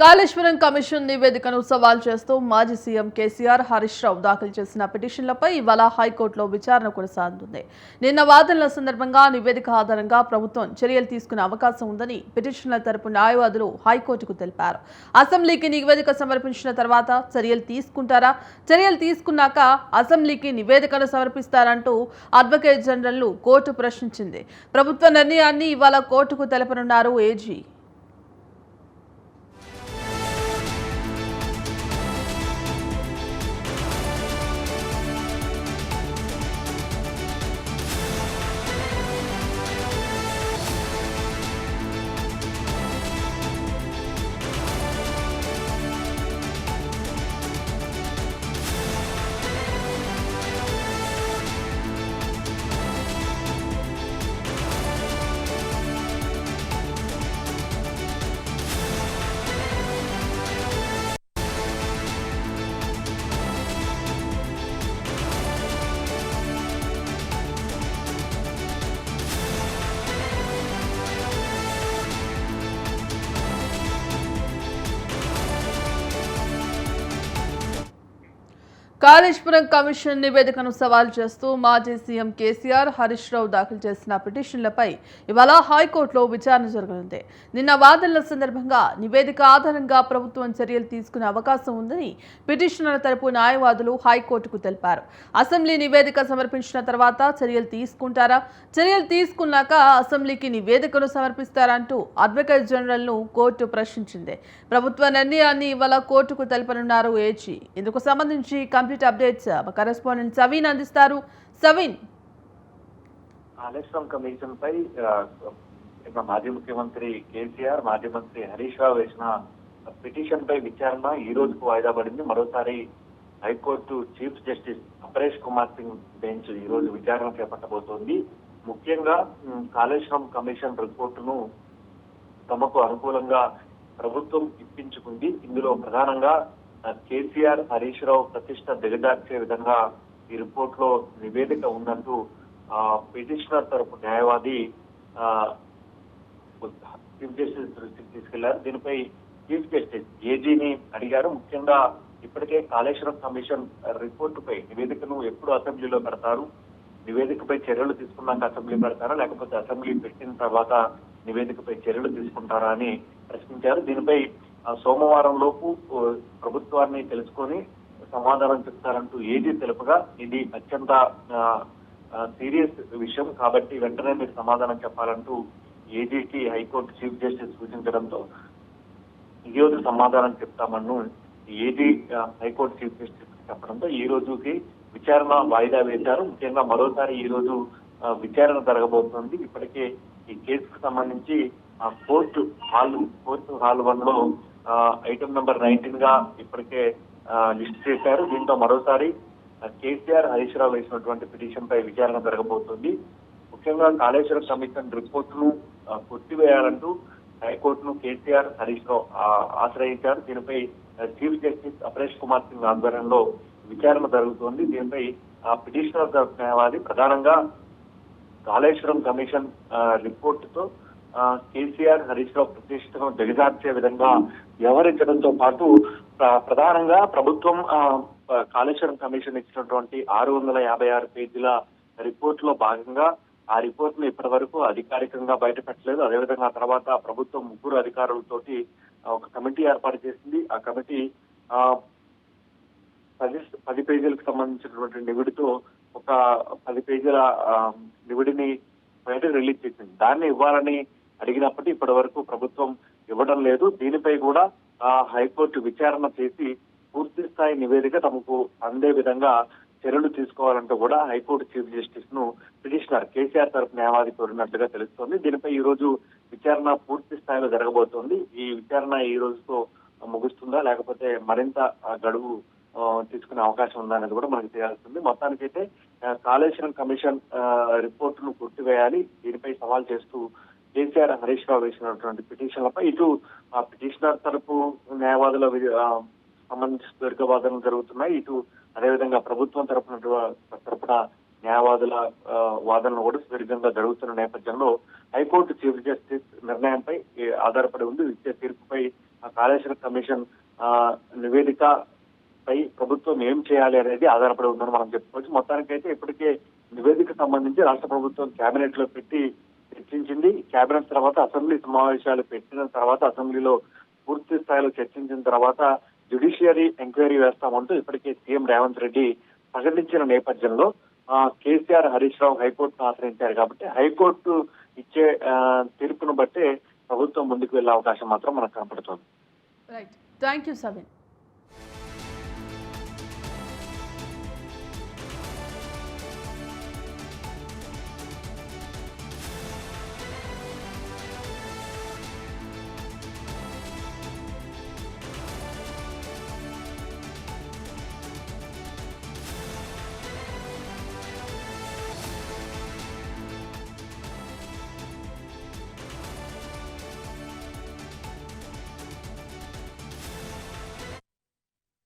Kaleshwaram commission నివేదికను సవాల్ చేస్తూ మాజీ సీఎం కేసీఆర్ హరీష్ రావు దాఖలు చేసిన పిటిషన్లపై ఇవాళ హైకోర్టులో విచారణ కొనసాగుతుంది. నిన్న వాదనల సందర్భంగా నివేదిక ఆధారంగా ప్రభుత్వం చర్యలు తీసుకునే అవకాశం ఉందని పిటిషన్ల తరపు న్యాయవాదులు హైకోర్టుకు తెలిపారు. అసెంబ్లీకి నివేదిక సమర్పించిన తర్వాత చర్యలు తీసుకుంటారా, చర్యలు తీసుకున్నాక అసెంబ్లీకి నివేదికను సమర్పిస్తారంటూ అడ్వకేట్ జనరల్ను కోర్టు ప్రశ్నించింది. ప్రభుత్వ నిర్ణయాన్ని ఇవాళ కోర్టుకు తెలపనున్నారు ఏజీ. కాళేశ్వరం కమిషన్ నివేదికను సవాల్ చేస్తూ మాజీ సీఎం కేసీఆర్ హరీష్ రావు దాఖలు చేసిన పిటిషన్లపై ఇవాళ హైకోర్టులో విచారణ జరగనుంది. నిన్న వాదనల సందర్భంగా నివేదిక ఆధారంగా ప్రభుత్వం చర్యలు తీసుకునే అవకాశం ఉందని పిటిషనర్ల తరపు న్యాయవాదులు హైకోర్టుకు తెలిపారు. అసెంబ్లీ నివేదిక సమర్పించిన తర్వాత చర్యలు తీసుకుంటారా, చర్యలు తీసుకున్నాక అసెంబ్లీకి నివేదికను సమర్పిస్తారంటూ అడ్వకేట్ జనరల్ను కోర్టు ప్రశ్నించింది. ప్రభుత్వ నిర్ణయాన్ని ఇవాళ కోర్టుకు తెలపనున్నారు ఏజీ. ఇందుకు సంబంధించి అప్డేట్స్ కరెస్పాండెంట్ సవీన్ అందిస్తారు. సవీన్, కాళేశ్వరం కమిషన్ పై మాజీ ముఖ్యమంత్రి కేసీఆర్, మాజీ మంత్రి హరీష్ రావు వేసిన పిటిషన్ పై విచారణ ఈ రోజుకు వాయిదా పడింది. మరోసారి high court chief justice Aparesh Kumar Singh bench ఈ రోజు విచారణ చేపట్టబోతోంది. ముఖ్యంగా కాళేశ్వరం కమిషన్ రిపోర్టును తమకు అనుకూలంగా ప్రభుత్వం ఇప్పించుకుంది. ఇందులో ప్రధానంగా కేసీఆర్, హరీష్ రావు ప్రతిష్ట దిగజార్చే విధంగా ఈ రిపోర్ట్ లో నివేదిక ఉన్నట్టు పిటిషనర్ తరపు న్యాయవాది చీఫ్ జస్టిస్ దృష్టికి తీసుకెళ్లారు. దీనిపై చీఫ్ జస్టిస్ ఏజీని అడిగారు. ముఖ్యంగా ఇప్పటికే కాళేశ్వరం కమిషన్ రిపోర్టుపై నివేదికను ఎప్పుడు అసెంబ్లీలో పెడతారు, నివేదికపై చర్యలు తీసుకున్నాక అసెంబ్లీ పెడతారా, లేకపోతే అసెంబ్లీ పెట్టిన తర్వాత నివేదికపై చర్యలు తీసుకుంటారా అని ప్రశ్నించారు. దీనిపై సోమవారం లోపు ప్రభుత్వాన్ని తెలుసుకొని సమాధానం చెప్తారంటూ ఏజీ తెలుపగా, ఇది అత్యంత సీరియస్ విషయం కాబట్టి వెంటనే మీరు సమాధానం చెప్పాలంటూ ఏజీకి హైకోర్టు చీఫ్ జస్టిస్ సూచించడంతో ఈ రోజు సమాధానం చెప్తామన్ను ఏజీ హైకోర్టు చీఫ్ జస్టిస్ చెప్పడంతో ఈ రోజుకి విచారణ వాయిదా వేశారు. ముఖ్యంగా మరోసారి ఈ రోజు విచారణ జరగబోతోంది. ఇప్పటికే ఈ కేసుకు సంబంధించి కోర్టు హాల్ 1 లో ఐటమ్ నెంబర్ 19 గా ఇప్పటికే లిస్ట్ చేశారు. దీంతో మరోసారి కేసీఆర్, హరీష్ రావు వేసినటువంటి పిటిషన్ పై విచారణ జరగబోతోంది. ముఖ్యంగా కాళేశ్వరం కమిషన్ రిపోర్టును కొట్టివేయాలంటూ హైకోర్టును కేసీఆర్, హరీష్ రావు ఆశ్రయించారు. దీనిపై చీఫ్ జస్టిస్ అపరేష్ కుమార్ సింగ్ ఆధ్వర్యంలో విచారణ జరుగుతోంది. దీనిపై పిటిషనర్ న్యాయవాది ప్రధానంగా కాళేశ్వరం కమిషన్ రిపోర్టుతో కేసీఆర్, హరీష్ రావు ప్రతిష్టను దిగజార్చే విధంగా వ్యవహరించడంతో పాటు ప్రధానంగా ప్రభుత్వం కాళేశ్వరం కమిషన్ ఇచ్చినటువంటి 656 పేజీల రిపోర్ట్ లో భాగంగా ఆ రిపోర్ట్ ను ఇప్పటి వరకు అధికారికంగా బయటపెట్టలేదు. అదేవిధంగా ఆ తర్వాత ప్రభుత్వం 3 అధికారులతోటి ఒక కమిటీ ఏర్పాటు చేసింది. ఆ కమిటీ 10 పేజీలకు సంబంధించినటువంటి నివిడితో ఒక 10 పేజీల నివిడిని బయటకు రిలీజ్ చేసింది. దాన్ని ఇవ్వాలని అడిగినప్పటికీ ఇప్పటి వరకు ప్రభుత్వం ఇవ్వడం లేదు. దీనిపై కూడా హైకోర్టు విచారణ చేసి పూర్తి స్థాయి నివేదిక తమకు అందే విధంగా చర్యలు తీసుకోవాలంటూ కూడా హైకోర్టు చీఫ్ జస్టిస్ ను పిటిషనర్ కేసీఆర్ తరపు న్యాయవాది కోరినట్లుగా తెలుస్తోంది. దీనిపై ఈ రోజు విచారణ పూర్తి స్థాయిలో జరగబోతోంది. ఈ విచారణ ఈ రోజుతో ముగుస్తుందా, లేకపోతే మరింత గడువు తీసుకునే అవకాశం ఉందా అనేది కూడా మనకు తెలియాల్సింది. మొత్తానికైతే కాళేశ్వరం కమిషన్ రిపోర్టును కొట్టివేయాలి, దీనిపై సవాల్ చేస్తూ కేసీఆర్, హరీష్ రావు వేసినటువంటి పిటిషన్లపై ఇటు పిటిషనర్ తరపు న్యాయవాదుల సంబంధించి దీర్ఘవాదనలు జరుగుతున్నాయి. ఇటు అదేవిధంగా ప్రభుత్వం తరపున న్యాయవాదుల వాదనలు కూడా సుదీర్ఘంగా జరుగుతున్న నేపథ్యంలో హైకోర్టు చీఫ్ జస్టిస్ నిర్ణయంపై ఆధారపడి ఉంది. ఇచ్చే తీర్పుపై ఆ కాళేశ్వరం కమిషన్ నివేదిక పై ప్రభుత్వం ఏం చేయాలి అనేది ఆధారపడి ఉందని మనం చెప్పుకోవచ్చు. మొత్తానికైతే ఇప్పటికే నివేదిక సంబంధించి రాష్ట్ర ప్రభుత్వం కేబినెట్ లో పెట్టి చర్చించింది. కేబినెట్ తర్వాత అసెంబ్లీ సమావేశాలు పెట్టిన తర్వాత అసెంబ్లీలో పూర్తి స్థాయిలో చర్చించిన తర్వాత జ్యుడిషియరీ ఎంక్వైరీ వేస్తామంటూ ఇప్పటికే సీఎం రేవంత్ రెడ్డి ప్రకటించిన నేపథ్యంలో కేసీఆర్, హరీష్ రావు హైకోర్టును ఆశ్రయించారు కాబట్టి హైకోర్టు ఇచ్చే తీర్పును బట్టే ప్రభుత్వం ముందుకు వెళ్లే అవకాశం మాత్రం మనకు కనపడుతోంది. Right, thank you సవిన్.